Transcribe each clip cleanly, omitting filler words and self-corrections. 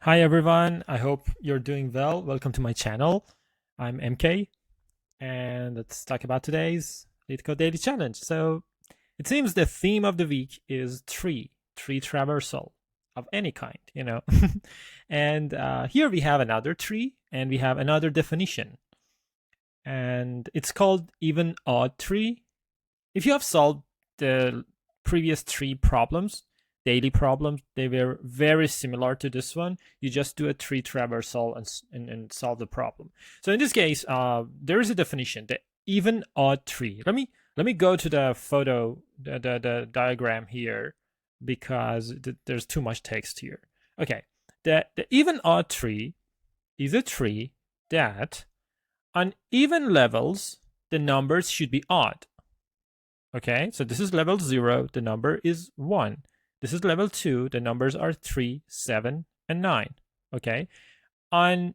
Hi everyone, I hope you're doing well. Welcome to my channel. I'm MK and let's talk about today's LeetCode Daily Challenge. So it seems the theme of the week is tree traversal of any kind. And here we have another tree and we have another definition. And it's called even odd tree. If you have solved the previous three problems, daily problems, they were very similar to this one. You just do a tree traversal and solve the problem. So in this case, there is a definition, the even odd tree. Let me go to the photo, the diagram here, because there's too much text here. Okay, the even odd tree is a tree that on even levels, the numbers should be odd. Okay, so this is level 0, the number is 1. This is level 2, the numbers are 3, 7, and 9. Okay, on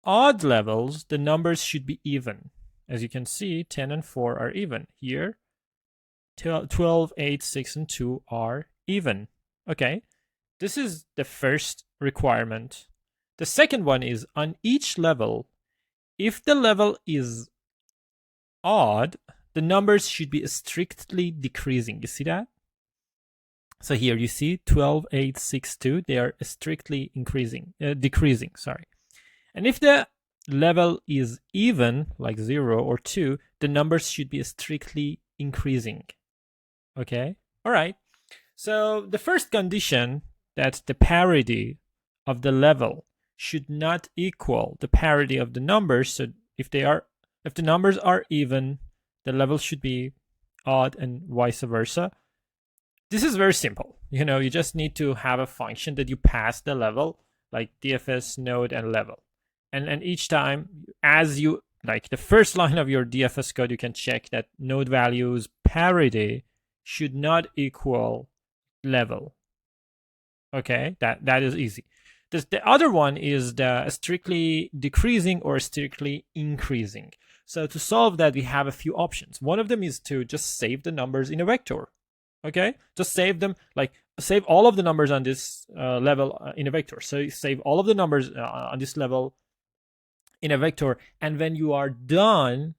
odd levels, the numbers should be even. As you can see, 10 and 4 are even. Here, 12, 8, 6, and 2 are even. Okay, this is the first requirement. The second one is on each level, if the level is odd, the numbers should be strictly decreasing. You see that? So here you see 12, 8, 6, 2. They are strictly decreasing. Sorry. And if the level is even, like 0 or 2, the numbers should be strictly increasing. Okay? All right. So the first condition, that the parity of the level should not equal the parity of the numbers. So if the numbers are even, the level should be odd and vice versa. This is very simple. You just need to have a function that you pass the level, like DFS, node, and level. And each time, as you, like the first line of your DFS code, you can check that node values parity should not equal level. Okay, that is easy. The other one is the strictly decreasing or strictly increasing. So to solve that, we have a few options. One of them is to just save the numbers in a vector. Okay, just save them, like save all of the numbers on this level in a vector. So you save all of the numbers on this level in a vector, and when you are done,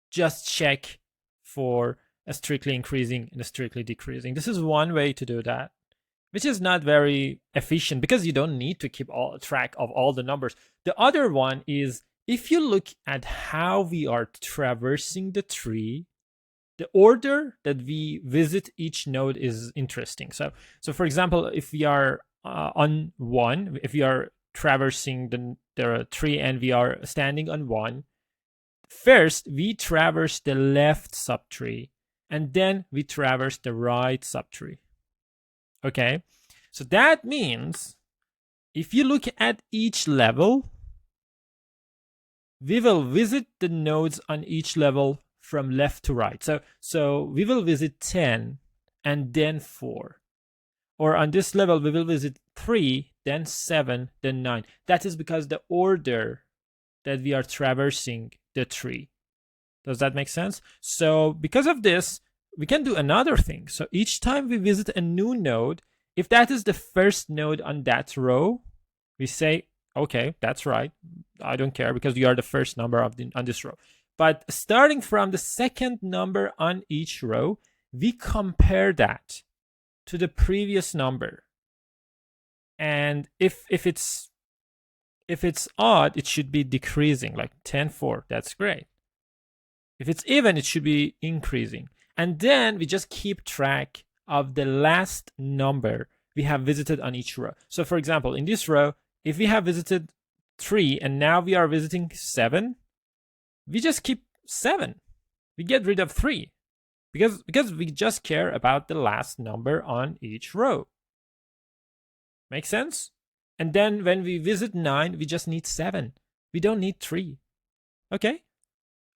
just check for a strictly increasing and a strictly decreasing. This is one way to do that, which is not very efficient because you don't need to keep track of all the numbers. The other one is, if you look at how we are traversing the tree, the order that we visit each node is interesting. So for example, if we are on 1, if we are traversing the tree and we are standing on 1, first we traverse the left subtree and then we traverse the right subtree. Okay, so that means if you look at each level, we will visit the nodes on each level from left to right. So we will visit 10 and then 4. Or on this level, we will visit 3, then 7, then 9. That is because the order that we are traversing the tree. Does that make sense? So because of this, we can do another thing. So each time we visit a new node, if that is the first node on that row, we say, okay, that's right. I don't care because you are the first number on this row. But starting from the second number on each row, we compare that to the previous number. And if it's odd, it should be decreasing, like 10, 4. That's great. If it's even, it should be increasing. And then we just keep track of the last number we have visited on each row. So for example, in this row, if we have visited 3 and now we are visiting 7, we just keep 7. We get rid of 3 because we just care about the last number on each row. Make sense? And then when we visit 9, we just need 7. We don't need 3. Okay?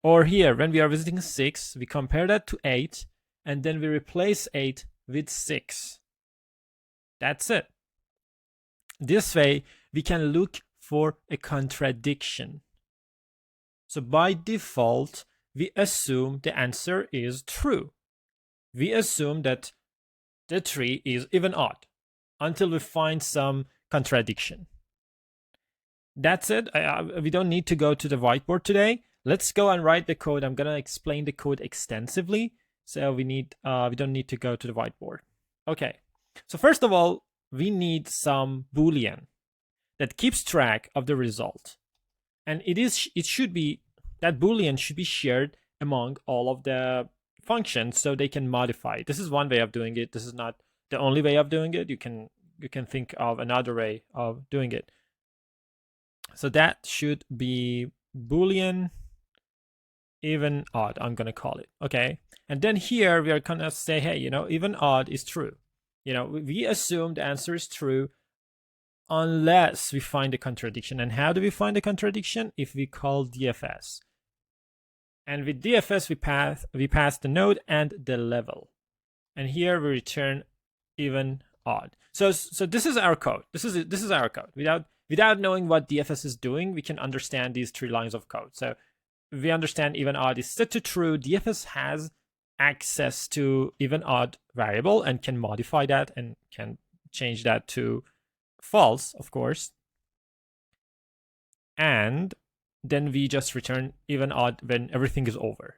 Or here, when we are visiting 6, we compare that to 8, and then we replace 8 with 6. That's it. This way, we can look for a contradiction. So by default, we assume the answer is true. We assume that the tree is even odd until we find some contradiction. That's it. We don't need to go to the whiteboard today. Let's go and write the code. I'm gonna explain the code extensively, so we don't need to go to the whiteboard. Okay, so first of all, we need some Boolean that keeps track of the result, and that Boolean should be shared among all of the functions so they can modify it. This is one way of doing it. This is not the only way of doing it. You can think of another way of doing it. So that should be Boolean even odd, I'm gonna call it. Okay, and then here we are gonna say, hey, even odd is true. We assume the answer is true unless we find a contradiction. And how do we find a contradiction? If we call DFS. And with DFS, we pass the node and the level. And here we return even odd. So this is our code. This is our code. Without knowing what DFS is doing, we can understand these 3 lines of code. So we understand even odd is set to true. DFS has access to even odd variable and can modify that and can change that to false, of course. And then we just return even odd when everything is over.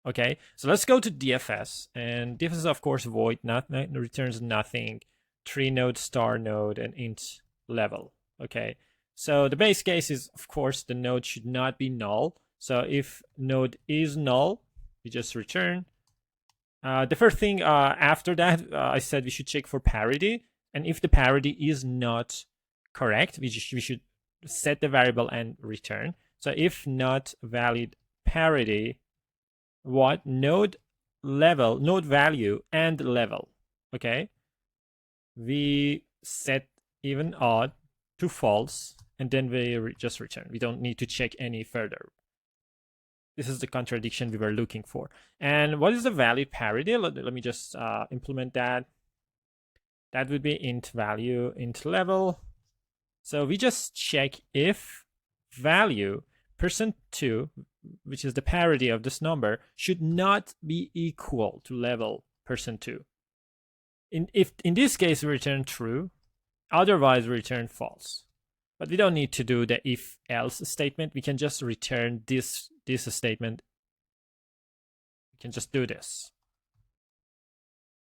Okay, so let's go to DFS, and DFS is of course void, returns nothing, 3 node, star node, and int level. Okay, so the base case is, of course, the node should not be null. So if node is null, we just return. The first thing after that, I said we should check for parity, and if the parity is not correct, we should set the variable and return. So if not valid parity, what? Node value and level. Okay, we set even odd to false, and then we just return. We don't need to check any further. This is the contradiction we were looking for. And what is the valid parity? Let me just implement that. That would be int value, int level. So we just check if value %2, which is the parity of this number, should not be equal to level %2. In this case, we return true. Otherwise, we return false. But we don't need to do the if-else statement. We can just return this statement. We can just do this.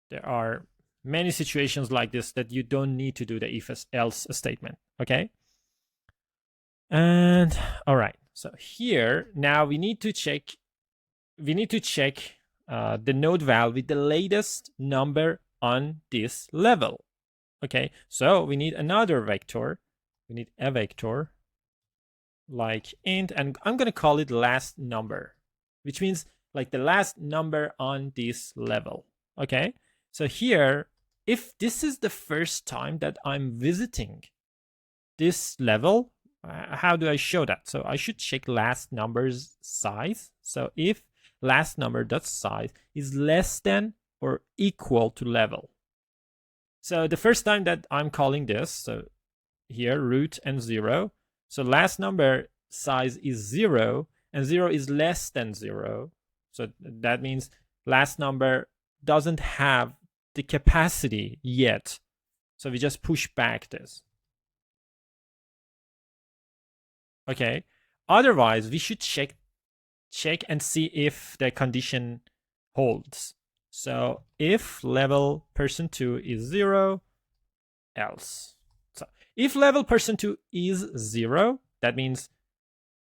There are many situations like this that you don't need to do the if-else statement. Okay? And all right. So here now we need to check. We need to check the node val with the latest number on this level. Okay, so we need another vector. We need a vector like int, and I'm gonna call it last number, which means like the last number on this level. Okay, so here, if this is the first time that I'm visiting this level, how do I show that? So I should check last number's size. So if last number dot size is less than or equal to level. So the first time that I'm calling this, so here root and 0. So last number size is 0 and 0 is less than 0. So that means last number doesn't have the capacity yet. So we just push back this. Okay. Otherwise, we should check and see if the condition holds. So if level %2 is 0, else. So if level %2 is 0, that means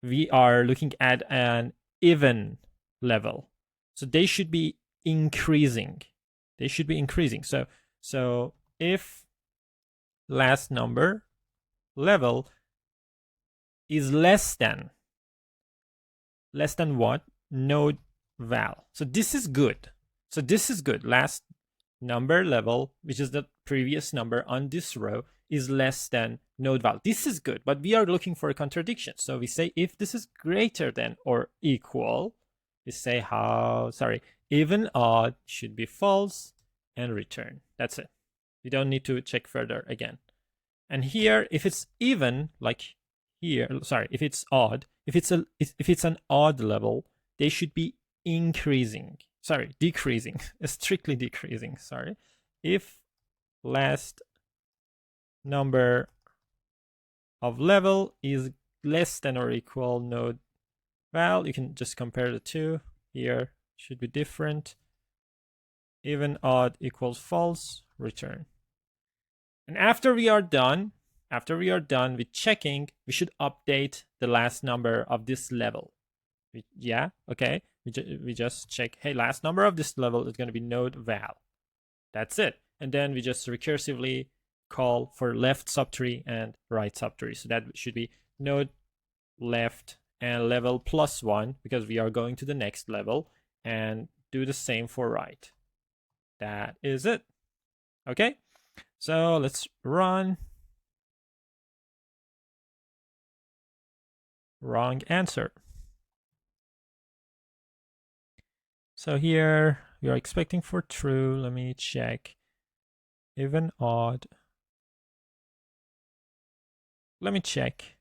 we are looking at an even level. So they should be increasing. They should be increasing. So if last number level is less than what? Node val. So this is good. So this is good. Last number level, which is the previous number on this row, is less than node val. This is good, but we are looking for a contradiction. So we say if this is greater than or equal, we say even odd should be false and return. That's it. We don't need to check further again. And here, if it's even, like here, if it's odd, if it's an odd level, they should be decreasing, strictly decreasing, if last number of level is less than or equal node val. You can just compare the two. Here should be different. Even, odd, equals false, return. And after we are done with checking, we should update the last number of this level. Yeah, okay. We just check, hey, last number of this level is going to be node val. That's it. And then we just recursively call for left subtree and right subtree. So that should be node left and level +1, because we are going to the next level, and do the same for right. That is it. Okay, so let's run. Wrong answer. So here we are expecting for true. Let me check. Even, odd. Let me check.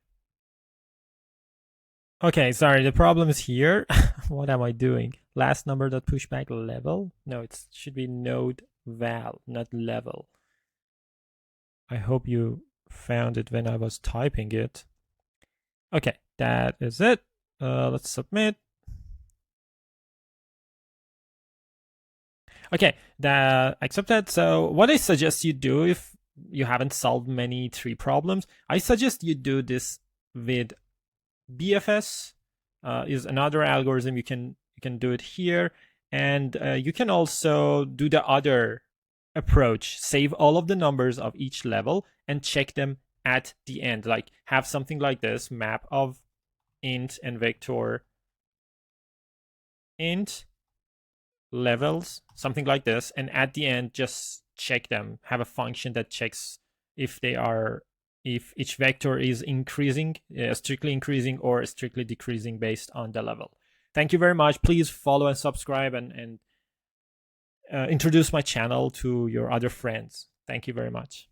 Okay, sorry, the problem is here. What am I doing? Last number dot pushback level? No, it should be node val, not level. I hope you found it when I was typing it. Okay, that is it. Let's submit. Okay, that accepted. So what I suggest you do, if you haven't solved many tree problems, I suggest you do this with BFS. Is another algorithm. You can do it here, and you can also do the other approach. Save all of the numbers of each level and check them at the end. Like, have something like this: map of int and vector int levels, something like this, and at the end just check them. Have a function that checks if each vector is increasing, strictly increasing, or strictly decreasing based on the level. Thank you very much. Please follow and subscribe, and introduce my channel to your other friends. Thank you very much.